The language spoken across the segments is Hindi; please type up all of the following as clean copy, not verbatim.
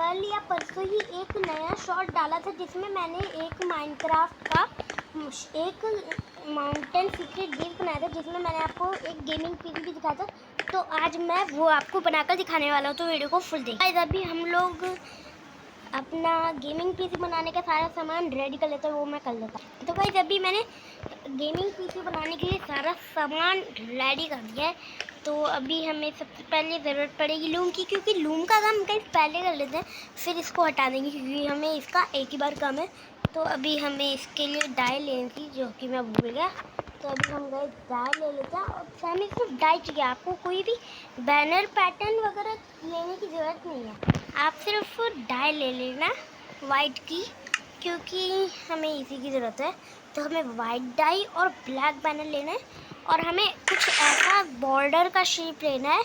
कल या परसों ही एक नया शॉर्ट डाला था जिसमें मैंने एक माइनक्राफ्ट का एक माउंटेन सीक्रेट बेस बनाया था, जिसमें मैंने आपको एक गेमिंग पीसी भी दिखाया था। तो आज मैं वो आपको बनाकर दिखाने वाला हूँ, तो वीडियो को फुल देखिए। अभी हम लोग अपना गेमिंग पीसी बनाने का सारा सामान रेडी कर लेते हैं, वो मैं कर लेता हूँ। तो गाइस अभी मैंने गेमिंग पीसी बनाने के लिए सारा सामान रेडी कर दिया है। तो अभी हमें सबसे पहले ज़रूरत पड़ेगी लूम की, क्योंकि लूम का काम गाइस पहले कर लेते हैं, फिर इसको हटा देंगे क्योंकि हमें इसका एक ही बार काम है। तो अभी हमें इसके लिए डाई लेनी थी, जो कि मैं भूल गया। तो अभी हम गए डाई ले लेते हैं, और हमें सिर्फ डाई चाहिए। आपको कोई भी बैनर पैटर्न वगैरह लेने की ज़रूरत नहीं है, आप सिर्फ डाई ले लेना वाइट की, क्योंकि हमें इसी की ज़रूरत है। तो हमें वाइट डाई और ब्लैक बैनर लेना है, और हमें कुछ ऐसा बॉर्डर का शेप लेना है,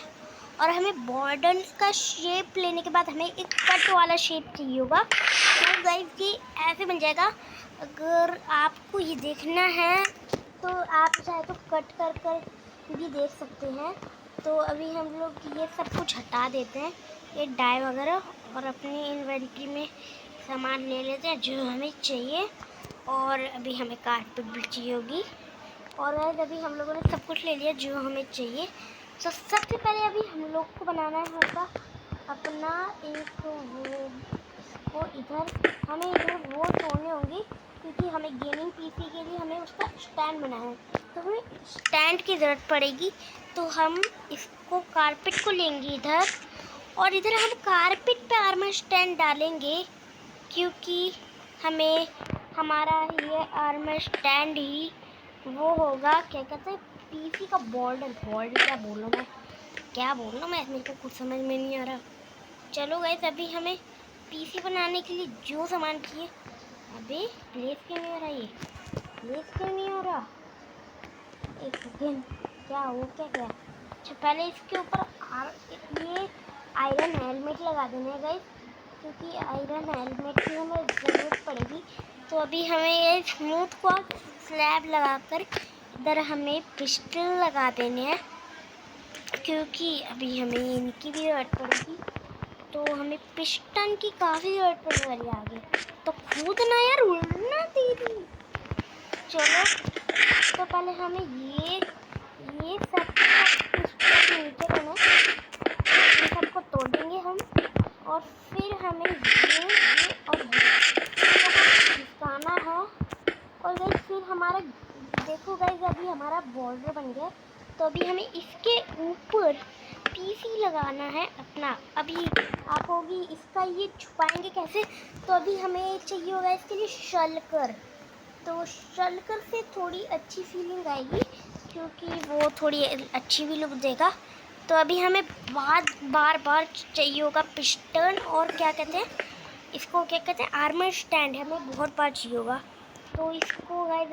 और हमें बॉर्डर का शेप लेने के बाद हमें एक कट वाला शेप चाहिए होगा। तो गाइस ये ऐसे बन जाएगा। अगर आपको ये देखना है तो आप चाहे तो कट कर कर भी देख सकते हैं। तो अभी हम लोग ये सब कुछ हटा देते हैं, ये डाई वगैरह, और अपनी इन्वेंटरी में सामान ले लेते हैं जो हमें चाहिए। और अभी हमें कारपेट भी चाहिए होगी, और अभी हम लोगों ने सब कुछ ले लिया जो हमें चाहिए। तो सबसे पहले अभी हम लोग को बनाना होगा अपना एक वो इधर हमें इधर वो तोड़ने होंगे, क्योंकि हमें गेमिंग पीसी के लिए हमें उसका स्टैंड बनाना है। तो हमें स्टैंड की ज़रूरत पड़ेगी। तो हम इसको कारपेट को लेंगे इधर, और इधर हम कारपेट पे आर्मर स्टैंड डालेंगे, क्योंकि हमें हमारा ये आर्मर स्टैंड ही वो होगा, क्या कहते हैं, पीसी का बॉर्डर क्या बोल रहा हूँ मैं, मेरे को कुछ समझ में नहीं आ रहा। चलो गाइस अभी हमें पीसी बनाने के लिए जो सामान चाहिए। अबे प्लेस क्यों नहीं हो रहा, ये प्लेस क्यों नहीं हो रहा, एक सेकेंड, क्या हो क्या। अच्छा पहले इसके ऊपर ये आयरन हेलमेट लगा देना है गाइस, क्योंकि आयरन हेलमेट की हमें ज़रूरत पड़ेगी। तो अभी हमें ये स्मूथ को स्लैब लगाकर इधर हमें पिस्टल लगा देने हैं, क्योंकि अभी हमें इनकी भी ज़रूरत पड़ेगी। तो हमें पिस्टन की काफ़ी ज़रूरत पड़ने वाली है आगे। तो कूदना यार, उड़ना दीदी। चलो तो पहले हमें ये सब नीचे करना है, इन सबको तोड़ देंगे हम, और फिर हमें ये और घिसाना है। और गाइस फिर हमारा देखो गाइस अभी हमारा बॉर्डर बन गया। तो अभी हमें इसके ऊपर पीसी लगाना है अपना। अभी आप होगी इसका ये छुपाएंगे कैसे, तो अभी हमें चाहिए होगा इसके लिए शलकर। तो शलकर से थोड़ी अच्छी फीलिंग आएगी, क्योंकि वो थोड़ी अच्छी भी लुक देगा। तो अभी हमें बार बार चाहिए होगा पिस्टन, और क्या कहते हैं इसको, क्या कहते हैं, आर्मर स्टैंड हमें बहुत बार चाहिए होगा। तो इसको गाइस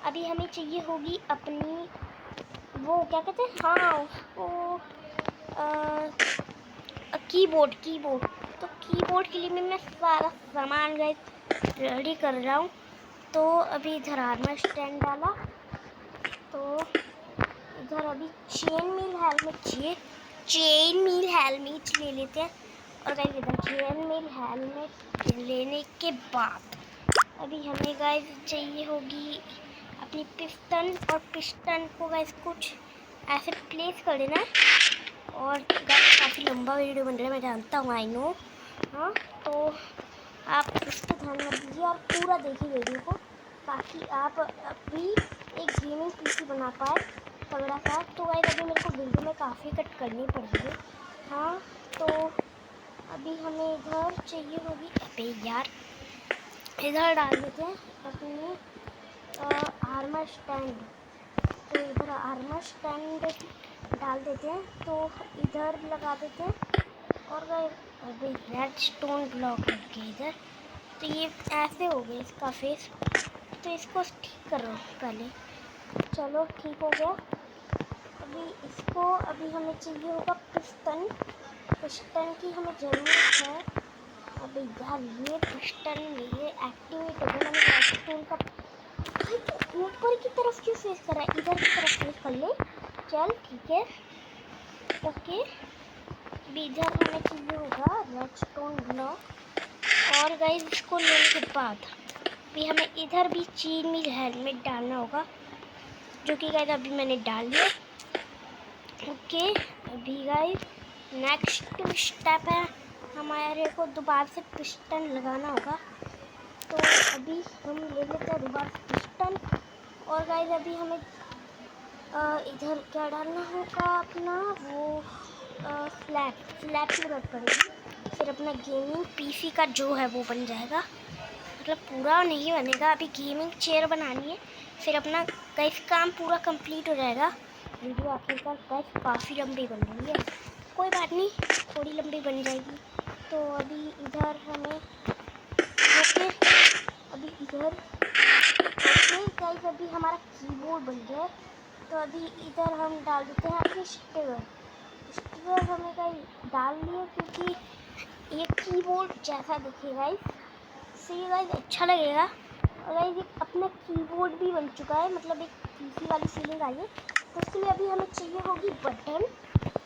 अभी हमें चाहिए होगी अपनी वो, क्या कहते हैं, हाँ उसको कीबोर्ड। तो कीबोर्ड के लिए मैं सारा सामान गाइस रेडी कर रहा हूँ। तो अभी इधर आर्मर स्टैंड डाला, तो इधर अभी चेन मिल हेलमेट चाहिए, चेन मिल हेलमेट ले लेते हैं। और गाइस इधर चेन मिल हेलमेट लेने के बाद अभी हमें गाइस चाहिए होगी अपनी पिस्टन, और पिस्टन को गाइस कुछ ऐसे प्लेस कर देना है। और गाइस काफ़ी लंबा वीडियो बन रहा है, मैं जानता हूँ, आई नो। हाँ तो आप इसको ध्यान रख दीजिए और पूरा देखिए वीडियो को, ताकि आप अभी एक गेमिंग पीसी बना पाए तगड़ा सा। तो गाइस अभी मेरे को वीडियो में काफ़ी कट करनी पड़ेगी। हाँ तो अभी हमें इधर चाहिए होगी, अबे यार इधर डाल देते हैं अपने आर्मर स्टैंड। तो इधर आर्मर स्टैंड डाल देते हैं, तो इधर लगा देते हैं। और अभी रेड स्टोन ब्लॉक करके इधर, तो ये ऐसे हो गया इसका फेस। तो इसको ठीक कर रहा हूँ पहले। चलो ठीक हो गया। अभी हमें चाहिए होगा पिस्टन की हमें ज़रूरत है। अभी यार ये पिस्टन ये एक्टिवेट हो गया, मैंने रेड स्टोन का भाई तो ऊपर की तरफ क्यों फेस कर रहा है, इधर की तरफ फेस कर ले। चल ठीक है ओके। अभी इधर हमें चाहिए होगा रेड रेडस्टोन ब्लॉक। और गाइस इसको लेने के बाद भी हमें इधर भी चीन में हेलमेट डालना होगा, जो कि गाइस अभी मैंने डाल दिया। ओके, अभी गाइस नेक्स्ट स्टेप है हमारे को दोबारा से पिस्टन लगाना होगा। तो अभी हम ले लेते हैं दोबारा से पिस्टन। और गाइस अभी हमें इधर क्या डालना होगा, अपना वो स्लैब की ज़रूरत पड़ेगी। फिर अपना गेमिंग पीसी का जो है वो बन जाएगा, मतलब पूरा नहीं बनेगा। अभी गेमिंग चेयर बनानी है, फिर अपना गाइस काम पूरा कंप्लीट हो जाएगा। वीडियो आखिरकार गाइस काफ़ी लंबी बन रही है, कोई बात नहीं, थोड़ी लंबी बन जाएगी। तो अभी इधर हमें ओके, अभी इधर ओके गाइस अभी हमारा कीबोर्ड बन गया है। तो अभी इधर हम डाल देते हैं अपनी स्टिकर हमें गाइस डाल लिए, क्योंकि ये कीबोर्ड जैसा दिखेगा इससे ये गाइस अच्छा लगेगा। और गाइस एक अपना कीबोर्ड भी बन चुका है, मतलब एक पीसी वाली फीलिंग आई है। तो इसके लिए अभी हमें चाहिए होगी बटन,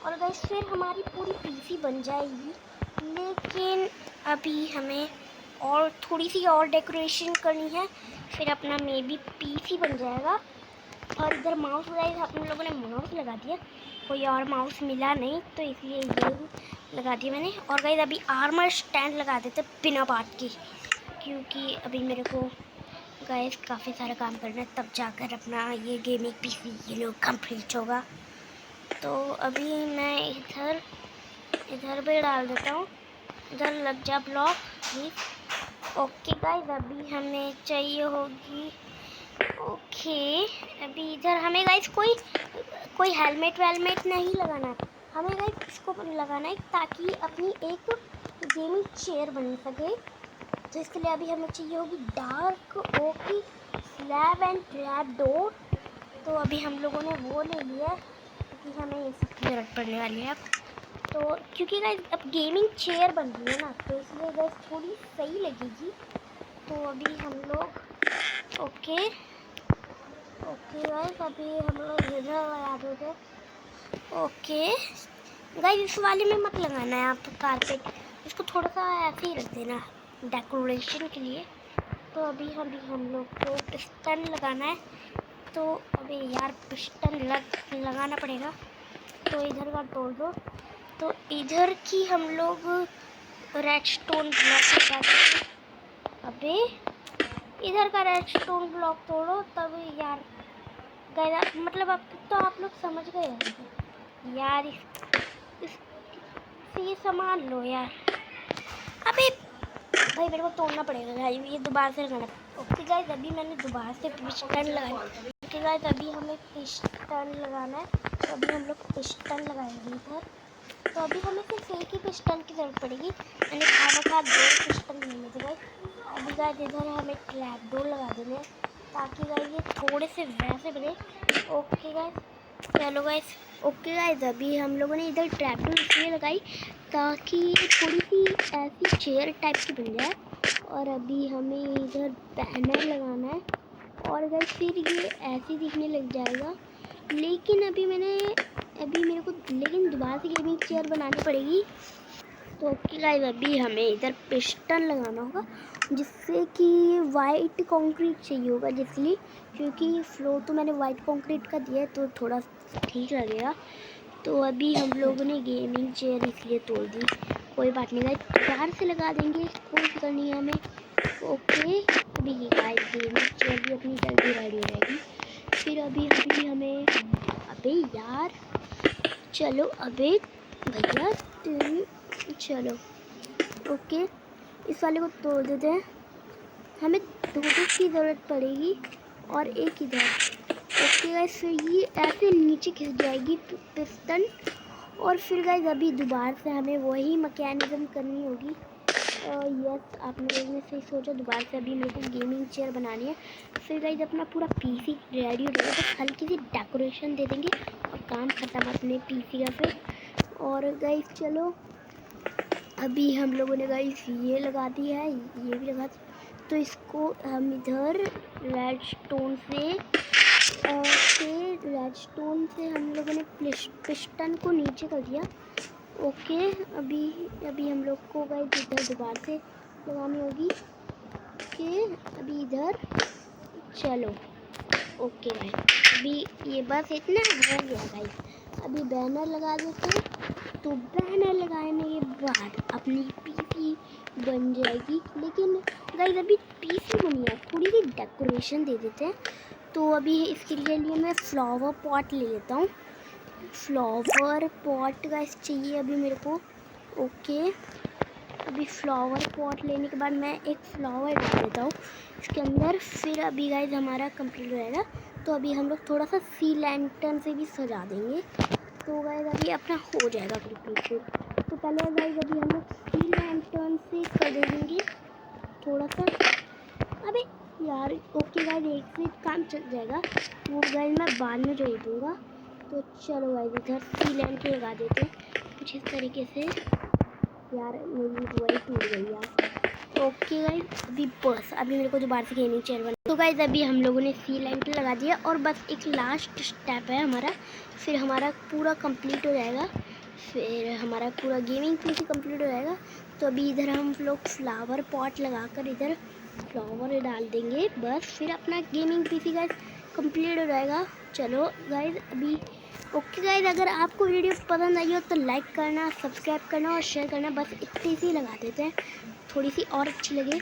और गाइस फिर हमारी पूरी पीसी बन जाएगी। लेकिन अभी हमें और थोड़ी सी और डेकोरेशन करनी है, फिर अपना मे बी पीसी बन जाएगा। और इधर माउस गाइस हम लोगों ने माउस लगा दिया, कोई और माउस मिला नहीं तो इसलिए ये लगा दिया मैंने। और गाइस अभी आर्मर स्टैंड लगा देते बिना बात के, क्योंकि अभी मेरे को गाइस काफ़ी सारा काम करना है, तब जाकर अपना ये गेमिंग पीसी ये लोग कंप्लीट होगा। तो अभी मैं इधर भी डाल देता हूँ, इधर लग जा ब्लॉक प्लीज। ओके गाइस अभी हमें चाहिए होगी ओके, अभी इधर हमें गाइस कोई हेलमेट वेलमेट नहीं लगाना है, हमें गाइस इसको लगाना है ताकि अपनी एक गेमिंग चेयर बन सके। तो इसके लिए अभी हमें चाहिए होगी dark Oki slab and trap door. तो अभी हम लोगों ने वो ले लिया है, क्योंकि हमें ये सब की ज़रूरत पड़ने वाली है अब। तो क्योंकि गाइस अब गेमिंग चेयर बन रही है ना, तो इसलिए गाइस थोड़ी सही लगेगी। तो अभी हम लोग ओके गाइस अभी हम लोग इधर लगा देते। ओके गाइस इस वाले में मत लगाना है आप कारपेट, इसको थोड़ा सा ऐसे ही रख देना डेकोरेशन के लिए। तो अभी हम लोग को पिस्टन लगाना है, तो अभी यार पिस्टन लगाना पड़ेगा। तो इधर का तोड़ दो, तो इधर की हम लोग रेडस्टोन ब्लॉक लगा देंगे। अबे इधर का रेडस्टोन ब्लॉक तोड़ो तब यार गाइस, मतलब अब तो आप लोग समझ गए हैं यार। इस ये सामान लो यार। अबे भाई मेरे को तोड़ना पड़ेगा भाई, ये दोबारा से लगाना। ओके गाइस अभी मैंने दोबारा से पिस्टन लगाया। ओके गाइस अभी हमें पिस्टन लगाना है, तो अभी हम लोग पिस्टन लगाएंगे इधर। तो अभी हमें सिर्फ एक ही पिस्टन की ज़रूरत पड़ेगी, मैंने खाना 2 पिस्टन लेने थे गाइस। अभी गाइस इधर हमें ट्रैप डोर लगा देने हैं, ताकि गाइस ये थोड़े से वैसे बने। ओके गाइस चलो गाइस ओके गाइस अभी हम लोगों ने इधर ट्रैप डोर इसलिए लगाई ताकि थोड़ी सी ऐसी चेयर टाइप की बन जाए। और अभी हमें इधर बैनर लगाना है, और गाइस फिर ये ऐसे दिखने लग जाएगा। लेकिन अभी मेरे को लेकिन दोबारा से गेमिंग चेयर बनानी पड़ेगी। तो ओके गाइस अभी हमें इधर पिस्टन लगाना होगा, जिससे कि वाइट कंक्रीट चाहिए होगा, जिसलिए क्योंकि फ्लोर तो मैंने वाइट कंक्रीट का दिया है तो थोड़ा ठीक लगेगा। तो अभी हम लोगों ने गेमिंग चेयर इसलिए तोड़ दी, कोई बात नहीं गाइस प्यार से लगा देंगे, कोई फिक्र नहीं है हमें। ओके अभी गाइस गेमिंग चेयर भी अपनी जल्दी रेडी हो जाएगी। फिर अभी हमें अबे यार चलो अबे भैया चलो ओके इस वाले को तोड़ देते हैं, हमें 2 की ज़रूरत पड़ेगी और एक इधर। ओके गाइस फिर ये ऐसे नीचे खिंच जाएगी पिस्टन, और फिर गाइस अभी दोबारा से हमें वही मैकेनिज्म करनी होगी। यस आप लोगों ने सही सोचा, दोबारा से अभी मेरे को गेमिंग चेयर बनानी है। फिर गाइस अपना पूरा पीसी रेडी हो जाएगा, बस हल्की सी डेकोरेशन दे देंगे और काम खत्म अपने पीसी का फिर। और गाइस चलो अभी हम लोगों ने गाइस ये लगा दी है, ये भी लगा दी। तो इसको हम इधर रेडस्टोन से हम लोगों ने पिस्टन को नीचे कर दिया। ओके, अभी अभी हम लोग को गाइस इधर दोबारा से लगानी होगी। ओके, अभी इधर चलो। ओके गाइस, अभी ये बस इतना हो गया गाइस। अभी बैनर लगा देते हैं। तो बैनर लगाने के बाद अपनी पीसी बन जाएगी। लेकिन गाइस अभी पीसी बनी है, थोड़ी सी डेकोरेशन दे देते हैं। तो अभी इसके लिए मैं फ्लावर पॉट ले लेता हूँ। फ्लावर पॉट गाइस चाहिए अभी मेरे को। ओके, अभी फ्लावर पॉट लेने के बाद मैं एक फ्लावर डाल देता हूँ इसके अंदर। फिर अभी गाइस हमारा कंप्लीट हो जाएगा। तो अभी हम लोग थोड़ा सा सी लैंटर्न से भी सजा देंगे। तो गाइस अभी अपना हो जाएगा कंप्लीट। तो पहले गाइस अभी हम लोग सी लैंटर्न से कर देंगे थोड़ा सा। अबे यार, ओके गाइस, एक से काम चल जाएगा, वो गाइस मैं बाद में जोड़ दूँगा। तो चलो गाइस इधर सी लैंड लगा देते हैं कुछ इस तरीके से। यार मेरी वही टूट गई यार। ओके गाइस, अभी बस अभी मेरे को दोबारा से गेमिंग चेयर बना। तो गाइस अभी हम लोगों ने सी लैंड लगा दिया और बस एक लास्ट स्टेप है हमारा, फिर हमारा पूरा कंप्लीट हो जाएगा। फिर हमारा पूरा गेमिंग पीसी कंप्लीट हो जाएगा। तो अभी इधर हम लोग फ्लावर पॉट लगाकर इधर फ्लावर डाल देंगे बस। फिर अपना गेमिंग पीसी गाइस कंप्लीट हो जाएगा। चलो गाइस अभी ओके गाइस, अगर आपको वीडियो पसंद आई हो तो लाइक करना, सब्सक्राइब करना और शेयर करना। बस इतनी सी लगा देते हैं, थोड़ी सी और अच्छी लगे।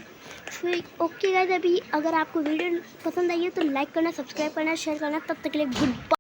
फिर ओके गाइस, अभी अगर आपको वीडियो पसंद आई है तो लाइक करना, सब्सक्राइब करना, शेयर करना। तब तक के लिए गुड बाय।